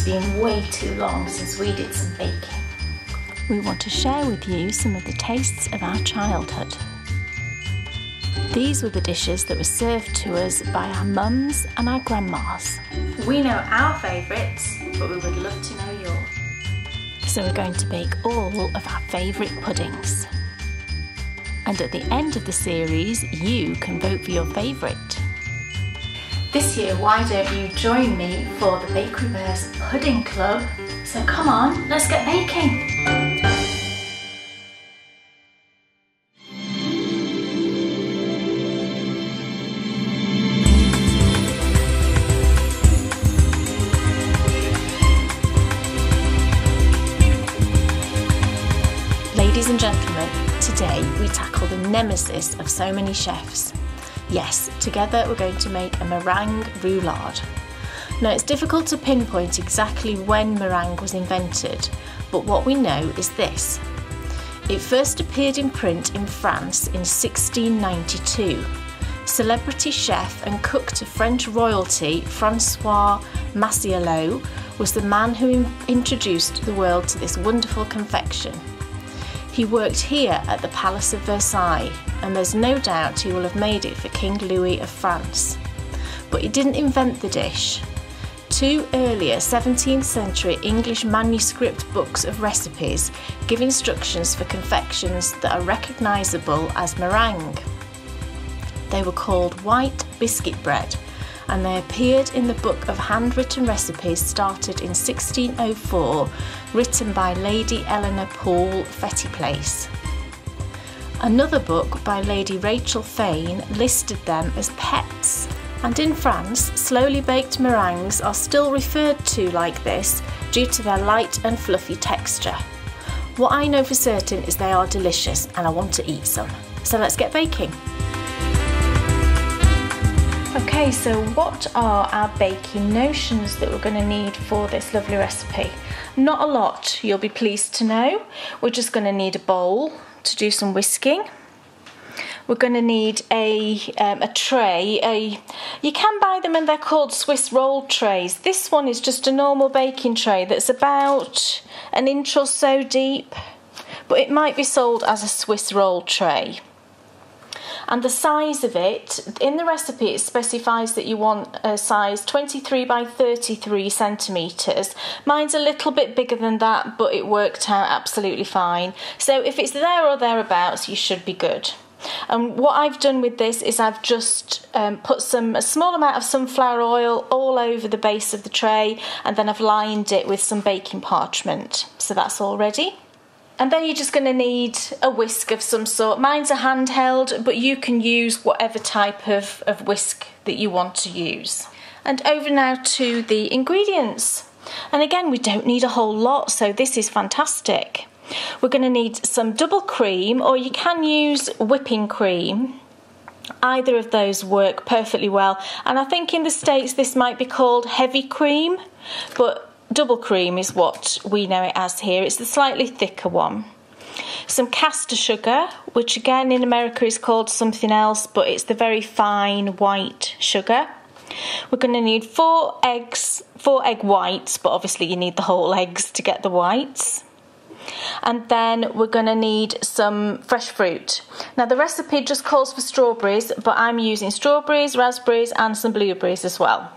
been way too long since we did some baking. We want to share with you some of the tastes of our childhood. These were the dishes that were served to us by our mums and our grandmas. We know our favourites, but we would love to know yours. So we're going to bake all of our favourite puddings. And at the end of the series, you can vote for your favourite. This year, why don't you join me for the Bakery Bears Pudding Club? So come on, let's get baking! Ladies and gentlemen, today we tackle the nemesis of so many chefs. Yes, together we're going to make a meringue roulade. Now it's difficult to pinpoint exactly when meringue was invented, but what we know is this. It first appeared in print in France in 1692. Celebrity chef and cook to French royalty François Massielot was the man who introduced the world to this wonderful confection. He worked here at the Palace of Versailles, and there's no doubt he will have made it for King Louis of France. But he didn't invent the dish. Two earlier 17th century English manuscript books of recipes give instructions for confections that are recognisable as meringue. They were called white biscuit bread, and they appeared in the book of handwritten recipes started in 1604, written by Lady Eleanor Poole Fettyplace. Another book by Lady Rachel Fane listed them as pets, and in France, slowly baked meringues are still referred to like this due to their light and fluffy texture. What I know for certain is they are delicious and I want to eat some. So let's get baking. Okay, so what are our baking notions that we're going to need for this lovely recipe? Not a lot, you'll be pleased to know. We're just going to need a bowl to do some whisking. We're going to need a tray. You can buy them and they're called Swiss roll trays. This one is just a normal baking tray that's about an inch or so deep, but it might be sold as a Swiss roll tray. And the size of it, in the recipe it specifies that you want a size 23 by 33 centimetres. Mine's a little bit bigger than that, but it worked out absolutely fine. So if it's there or thereabouts, you should be good. And what I've done with this is I've just put a small amount of sunflower oil all over the base of the tray, and then I've lined it with some baking parchment. So that's all ready. And then you're just going to need a whisk of some sort. Mine's a handheld, but you can use whatever type of whisk that you want to use. And over now to the ingredients. And again, we don't need a whole lot, so this is fantastic. We're going to need some double cream, or you can use whipping cream. Either of those work perfectly well. And I think in the States this might be called heavy cream, but double cream is what we know it as here. It's the slightly thicker one. Some caster sugar, which again in America is called something else, but it's the very fine white sugar. We're going to need 4 eggs, 4 egg whites, but obviously you need the whole eggs to get the whites. And then we're going to need some fresh fruit. Now the recipe just calls for strawberries, but I'm using strawberries, raspberries and some blueberries as well.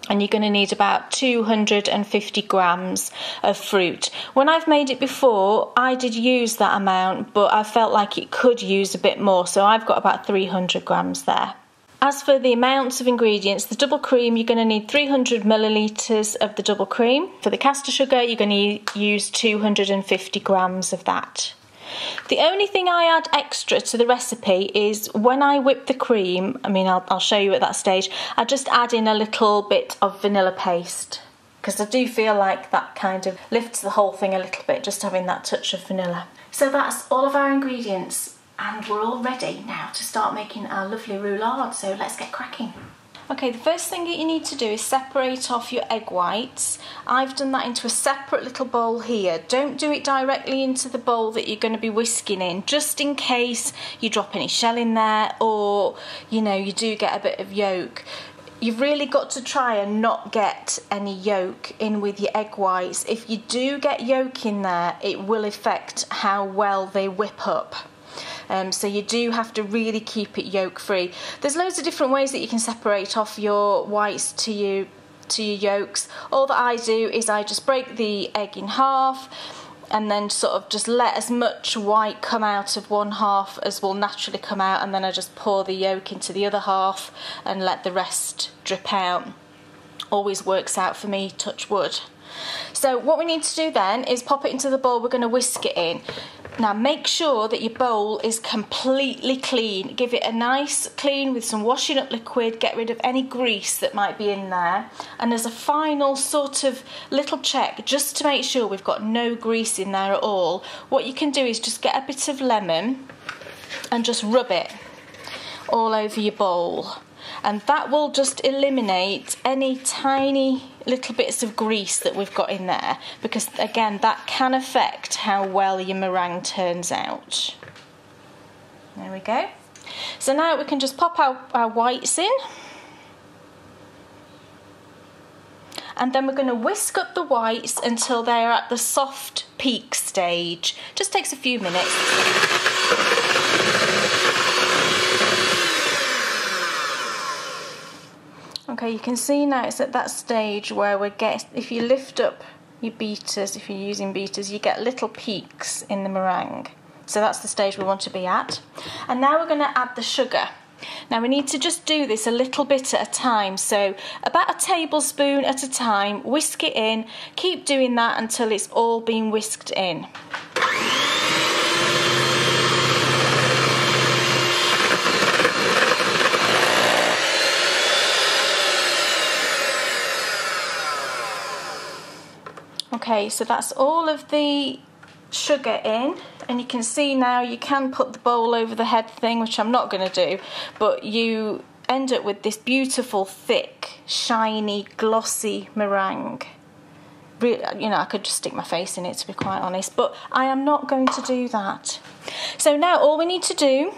And you're going to need about 250 grams of fruit. When I've made it before, I did use that amount, but I felt like it could use a bit more, so I've got about 300 grams there. As for the amounts of ingredients, the double cream, you're going to need 300 millilitres of the double cream. For the caster sugar, you're going to use 250 grams of that. The only thing I add extra to the recipe is when I whip the cream, I'll show you at that stage, I just add in a little bit of vanilla paste, because I do feel like that kind of lifts the whole thing a little bit, just having that touch of vanilla. So that's all of our ingredients, and we're all ready now to start making our lovely roulade, so let's get cracking. Okay, the first thing that you need to do is separate off your egg whites. I've done that into a separate little bowl here. Don't do it directly into the bowl that you're going to be whisking in, just in case you drop any shell in there or, you do get a bit of yolk. you've really got to try and not get any yolk in with your egg whites. If you do get yolk in there, it will affect how well they whip up. So you do have to really keep it yolk free. There's loads of different ways that you can separate off your whites to your yolks. All that I do is I just break the egg in half and then sort of just let as much white come out of one half as will naturally come out, and then I just pour the yolk into the other half and let the rest drip out. Always works out for me, touch wood. So what we need to do then is pop it into the bowl. We're going to whisk it in. Now make sure that your bowl is completely clean. Give it a nice clean with some washing up liquid. Get rid of any grease that might be in there. And as a final sort of little check, just to make sure we've got no grease in there at all, what you can do is just get a bit of lemon and just rub it all over your bowl. And that will just eliminate any tiny little bits of grease that we've got in there, because again, that can affect how well your meringue turns out. There we go. So now we can just pop our whites in, and then we're going to whisk up the whites until they're at the soft peak stage. Just takes a few minutes. Okay, you can see now it's at that stage where if you lift up your beaters, if you're using beaters, you get little peaks in the meringue. So that's the stage we want to be at. And now we're going to add the sugar. Now we need to just do this a little bit at a time, so about a tablespoon at a time. Whisk it in, keep doing that until it's all been whisked in. Okay, so that's all of the sugar in, and you can see now you can put the bowl over the head thing, which I'm not going to do, but you end up with this beautiful, thick, shiny, glossy meringue. You know, I could just stick my face in it, to be quite honest, but I am not going to do that. So now all we need to do,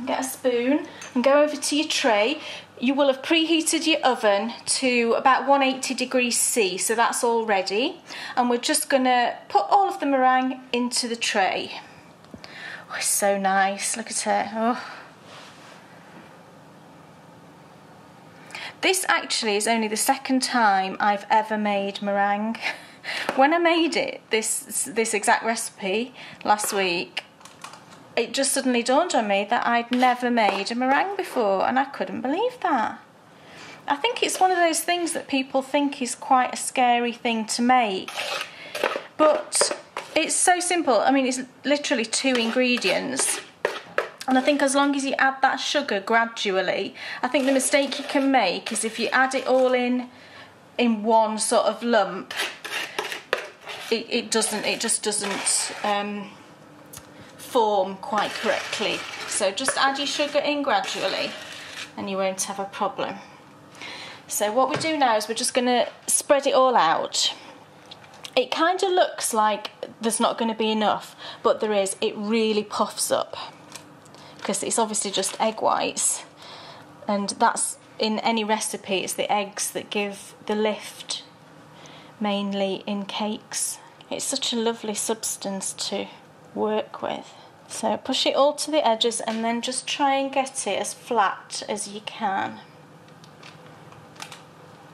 get a spoon and go over to your tray. You will have preheated your oven to about 180 degrees C, so that's all ready. And we're just going to put all of the meringue into the tray. Oh, it's so nice, look at it. Oh. This actually is only the second time I've ever made meringue. When I made it, this exact recipe last week, it just suddenly dawned on me that I'd never made a meringue before, and I couldn't believe that. I think it's one of those things that people think is quite a scary thing to make, but it's so simple. I mean, it's literally 2 ingredients, and I think as long as you add that sugar gradually, I think the mistake you can make is if you add it all in one sort of lump, it just doesn't form quite correctly. So just add your sugar in gradually and you won't have a problem. So what we do now is we're just going to spread it all out. It kind of looks like there's not going to be enough, but there is. It really puffs up because it's obviously just egg whites, and that's in any recipe, it's the eggs that give the lift, mainly in cakes. It's such a lovely substance to work with. So push it all to the edges and then just try and get it as flat as you can.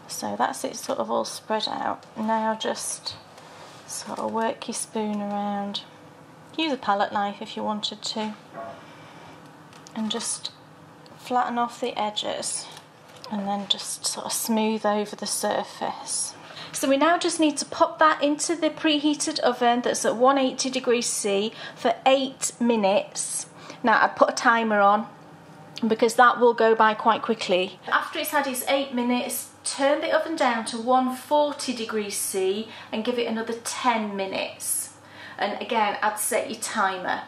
So that's it sort of all spread out. Now just sort of work your spoon around. Use a palette knife if you wanted to. And just flatten off the edges and then just sort of smooth over the surface. So we now just need to pop that into the preheated oven that's at 180 degrees C for 8 minutes. Now I put a timer on because that will go by quite quickly. After it's had its 8 minutes, turn the oven down to 140 degrees C and give it another 10 minutes. And again, I'd set your timer.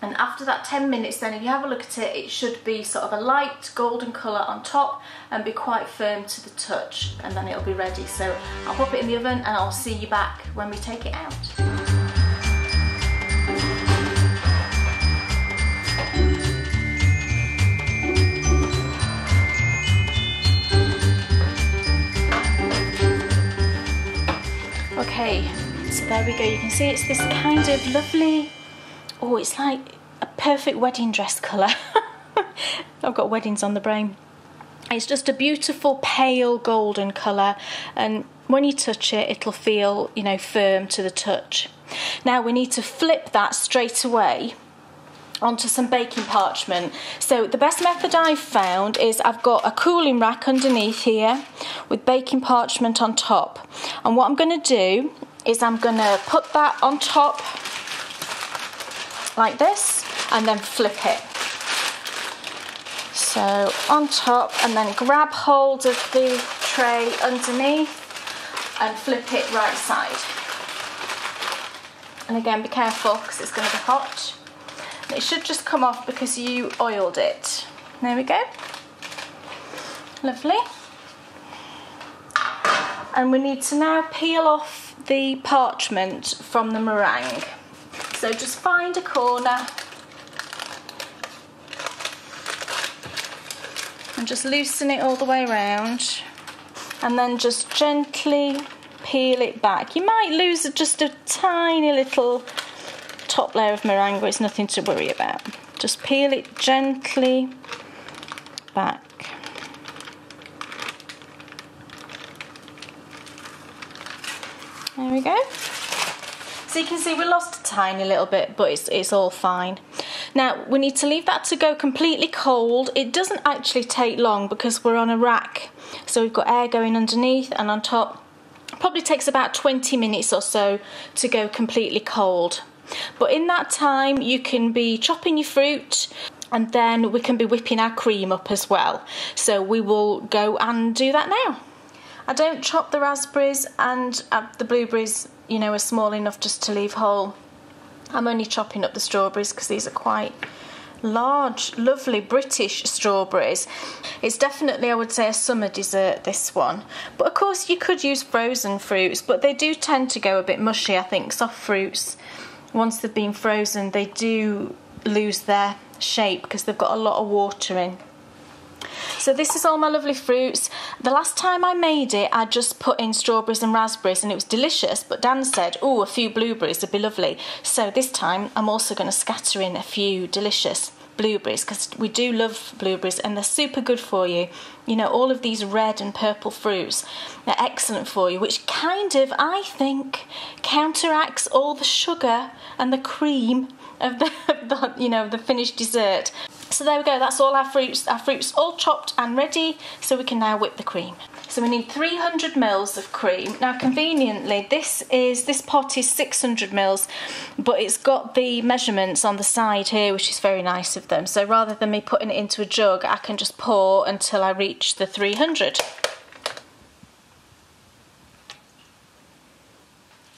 And after that 10 minutes then, if you have a look at it, it should be sort of a light golden colour on top and be quite firm to the touch, and then it'll be ready. So I'll pop it in the oven and I'll see you back when we take it out. There we go, you can see it's this kind of lovely, oh, it's like a perfect wedding dress colour. I've got weddings on the brain. It's just a beautiful pale golden colour, and when you touch it, it'll feel, you know, firm to the touch. Now we need to flip that straight away onto some baking parchment. So the best method I've found is I've got a cooling rack underneath here with baking parchment on top. And what I'm going to do is I'm going to put that on top like this and then flip it. So on top, and then grab hold of the tray underneath and flip it right side. And again, be careful because it's going to be hot. It should just come off because you oiled it. There we go. Lovely. And we need to now peel off the parchment from the meringue. So just find a corner and just loosen it all the way around, and then just gently peel it back. You might lose just a tiny little top layer of meringue, but it's nothing to worry about. Just peel it gently back. There we go. So you can see we lost a tiny little bit, but it's all fine. Now we need to leave that to go completely cold. It doesn't actually take long because we're on a rack, so we've got air going underneath and on top. Probably takes about 20 minutes or so to go completely cold. But in that time you can be chopping your fruit, and then we can be whipping our cream up as well. So we will go and do that now. I don't chop the raspberries, and the blueberries, you know, are small enough just to leave whole. I'm only chopping up the strawberries because these are quite large, lovely British strawberries. It's definitely, I would say, a summer dessert, this one. But of course you could use frozen fruits, but they do tend to go a bit mushy, I think. Soft fruits, once they've been frozen, they do lose their shape because they've got a lot of water in. So this is all my lovely fruits. The last time I made it, I just put in strawberries and raspberries and it was delicious, but Dan said, oh, a few blueberries would be lovely. So this time I'm also going to scatter in a few delicious blueberries, because we do love blueberries and they're super good for you. You know, all of these red and purple fruits, they're excellent for you, which kind of, I think, counteracts all the sugar and the cream of the you know, the finished dessert. So there we go, that's all our fruits all chopped and ready, so we can now whip the cream. So we need 300 ml of cream. Now conveniently, this pot is 600 ml, but it's got the measurements on the side here, which is very nice of them. So rather than me putting it into a jug, I can just pour until I reach the 300.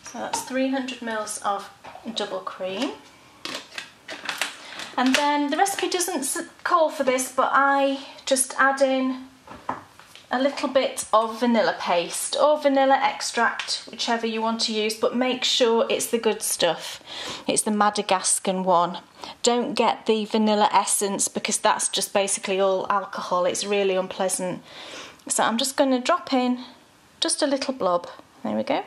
So that's 300 ml of double cream. And then the recipe doesn't call for this, but I just add in a little bit of vanilla paste or vanilla extract, whichever you want to use, but make sure it's the good stuff. It's the Madagascan one. Don't get the vanilla essence because that's just basically all alcohol. It's really unpleasant. So I'm just going to drop in just a little blob. There we go.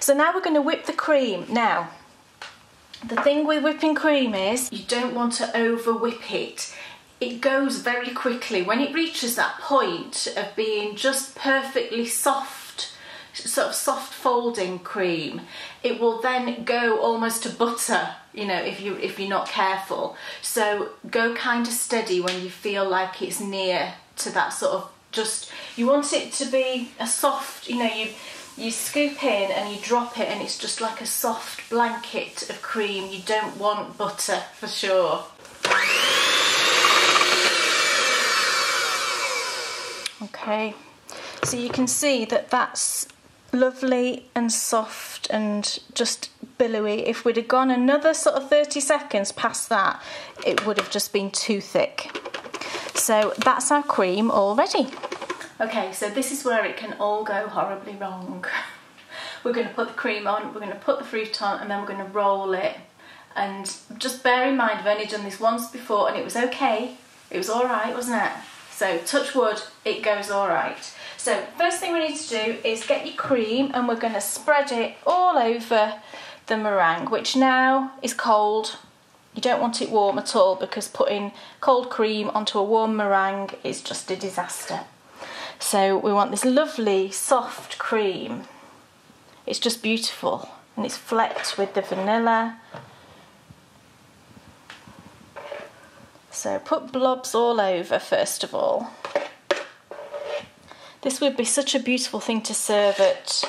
So now we're going to whip the cream. Now, the thing with whipping cream is you don't want to over whip it. It goes very quickly. When it reaches that point of being just perfectly soft, sort of soft folding cream, it will then go almost to butter, you know, if you're not careful. So go kind of steady when you feel like it's near to that sort of, just, you want it to be a soft, you know, you scoop in and you drop it and it's just like a soft blanket of cream. You don't want butter for sure. Okay, so you can see that that's lovely and soft and just billowy. If we'd have gone another sort of 30 seconds past that, it would have just been too thick. So that's our cream all ready. Okay, so this is where it can all go horribly wrong. We're going to put the cream on, we're going to put the fruit on, and then we're going to roll it. And just bear in mind, I've only done this once before and it was okay. It was all right, wasn't it? So touch wood, it goes all right. So first thing we need to do is get your cream, and we're going to spread it all over the meringue, which now is cold. You don't want it warm at all, because putting cold cream onto a warm meringue is just a disaster. So we want this lovely soft cream. It's just beautiful, and it's flecked with the vanilla. So put blobs all over first of all. This would be such a beautiful thing to serve at,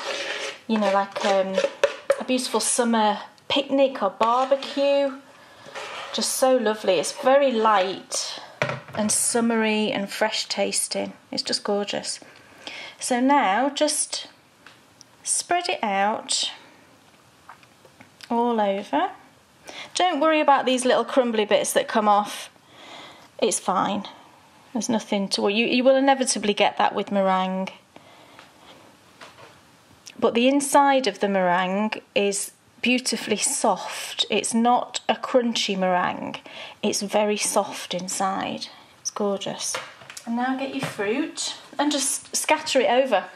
you know, like a beautiful summer picnic or barbecue. Just so lovely. It's very light and summery and fresh tasting. It's just gorgeous. So now just spread it out all over. Don't worry about these little crumbly bits that come off. It's fine. There's nothing to worry. You will inevitably get that with meringue. But the inside of the meringue is beautifully soft. It's not a crunchy meringue. It's very soft inside. It's gorgeous. And now get your fruit and just scatter it over.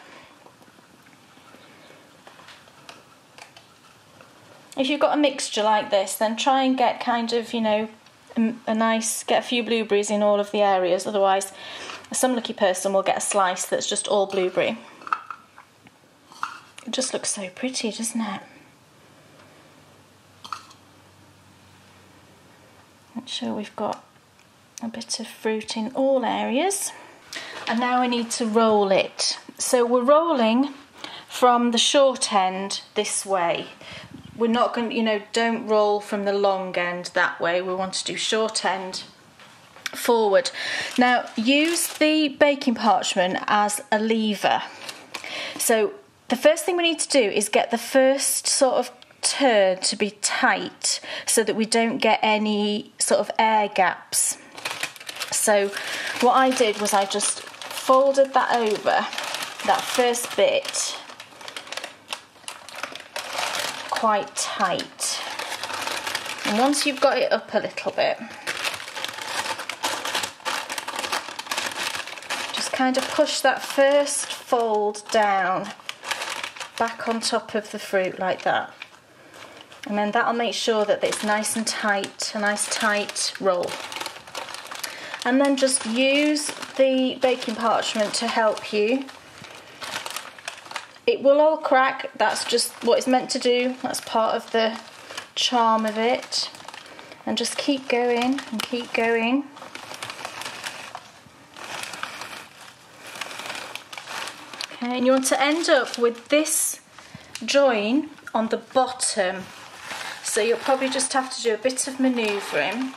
If you've got a mixture like this, then try and get kind of, you know, get a few blueberries in all of the areas. Otherwise, some lucky person will get a slice that's just all blueberry. It just looks so pretty, doesn't it? Make sure we've got a bit of fruit in all areas. And now we need to roll it. So we're rolling from the short end this way. We're not going to, you know, don't roll from the long end that way. We want to do short end forward. Now use the baking parchment as a lever. So the first thing we need to do is get the first sort of turn to be tight so that we don't get any sort of air gaps. So what I did was I just folded that over, that first bit, quite tight. And once you've got it up a little bit, just kind of push that first fold down back on top of the fruit like that. And then that'll make sure that it's nice and tight, a nice tight roll. And then just use the baking parchment to help you. It will all crack, that's just what it's meant to do, that's part of the charm of it. And just keep going and keep going. Okay, and you want to end up with this join on the bottom. So you'll probably just have to do a bit of manoeuvring.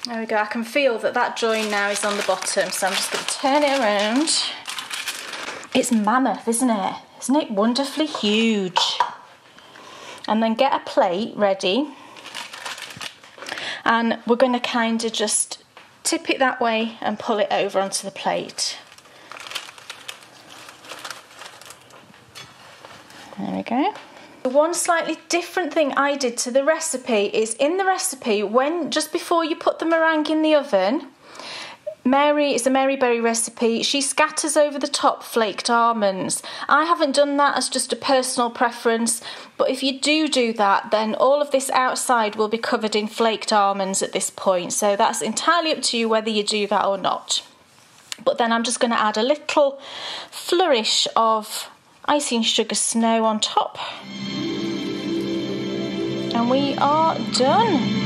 There we go, I can feel that that join now is on the bottom, so I'm just going to turn it around. It's mammoth, isn't it? Isn't it wonderfully huge? And then get a plate ready. And we're going to kind of just tip it that way and pull it over onto the plate. There we go. One slightly different thing I did to the recipe is in the recipe, just before you put the meringue in the oven, it's a Mary Berry recipe, she scatters over the top flaked almonds. I haven't done that as just a personal preference, but if you do that, then all of this outside will be covered in flaked almonds at this point. So that's entirely up to you whether you do that or not. But then I'm just going to add a little flourish of icing sugar snow on top. And we are done.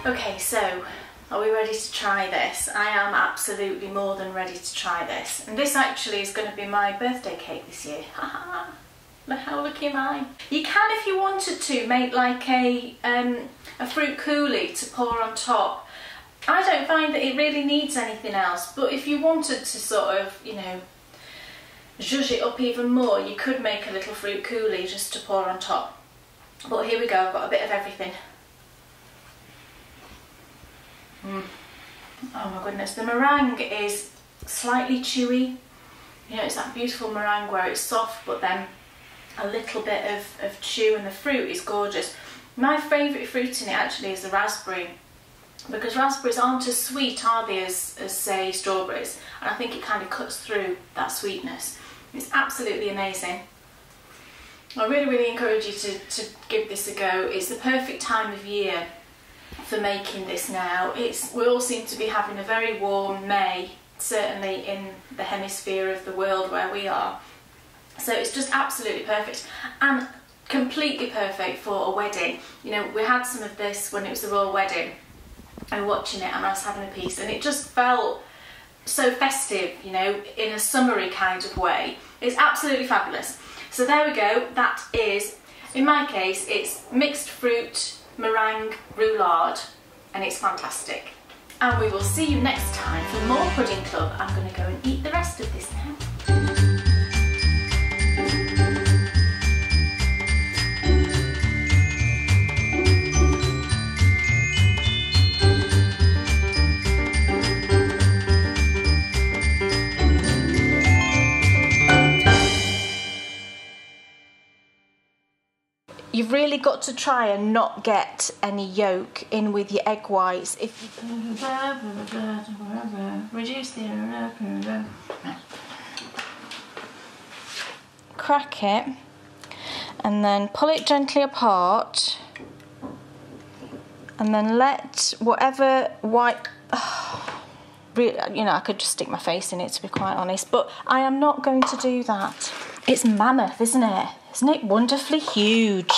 Okay, so are we ready to try this? I am absolutely more than ready to try this. And this actually is going to be my birthday cake this year. Look how lucky am I. You can, if you wanted to, make like a fruit coulis to pour on top. I don't find that it really needs anything else, but if you wanted to sort of, you know, zhuzh it up even more, you could make a little fruit coulis just to pour on top. But here we go, I've got a bit of everything. Oh my goodness, the meringue is slightly chewy. You know, it's that beautiful meringue where it's soft but then a little bit of chew, and the fruit is gorgeous. My favourite fruit in it actually is the raspberry, because raspberries aren't as sweet, are they, as say strawberries, and I think it kind of cuts through that sweetness. It's absolutely amazing. I really encourage you to give this a go. It's the perfect time of year for making this now. We all seem to be having a very warm May, certainly in the hemisphere of the world where we are. So it's just absolutely perfect, and completely perfect for a wedding. You know, we had some of this when it was the royal wedding. I was watching it and I was having a piece, and it just felt so festive, you know, in a summery kind of way. It's absolutely fabulous. So there we go. That is, in my case, it's mixed fruit meringue roulade, and it's fantastic. And we will see you next time for more Pudding Club. I'm going to go and eat the rest of this now. You've really got to try and not get any yolk in with your egg whites. If you reduce the crack it and then pull it gently apart, and then let whatever white, you know, I could just stick my face in it, to be quite honest, but I am not going to do that. It's mammoth, isn't it? Isn't it wonderfully huge?